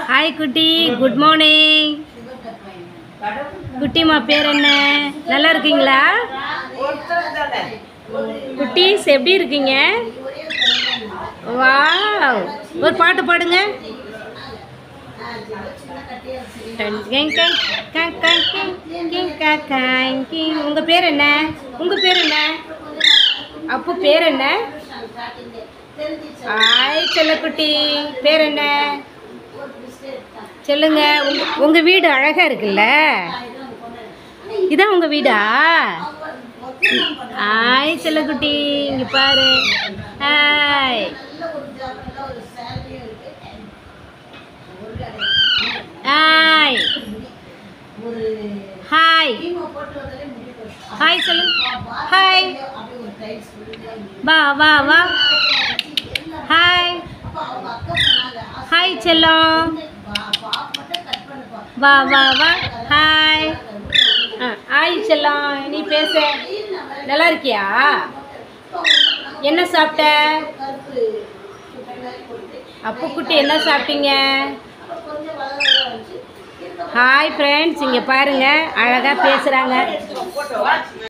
हाय कुटी good morning குட்டிமா பேர் என்ன நல்லா இருக்கீங்களா குட்டீஸ் எப்படி இருக்கீங்க வாவ் ஒரு பாட்டு பாடுங்க உங்க பேர் என்ன அப்பு பேர் என்ன ஆய் செல்லக்குட்டி பேர் என்ன சொல்லுங்க உங்க வீடு அழகா இருக்குல்ல இதான் உங்க வீடா ஆய் செல்லக்குட்டி இங்க பாரு ஹாய் ஹாய் ஹாய் ஹாய் சொல்லு ஹாய் வா வா வா ஹாய் ஹாய் செல்லம் வா வா வா ஹாய் ஹாய் செல்லம் நீ பேச நல்லா இருக்கியா என்ன சாப்பிட்ட அப்பு குட்டி என்ன சாப்பிட்டீங்க ஹாய் ஃப்ரெண்ட்ஸ் இங்கே பாருங்கள் அழகாக பேசுகிறாங்க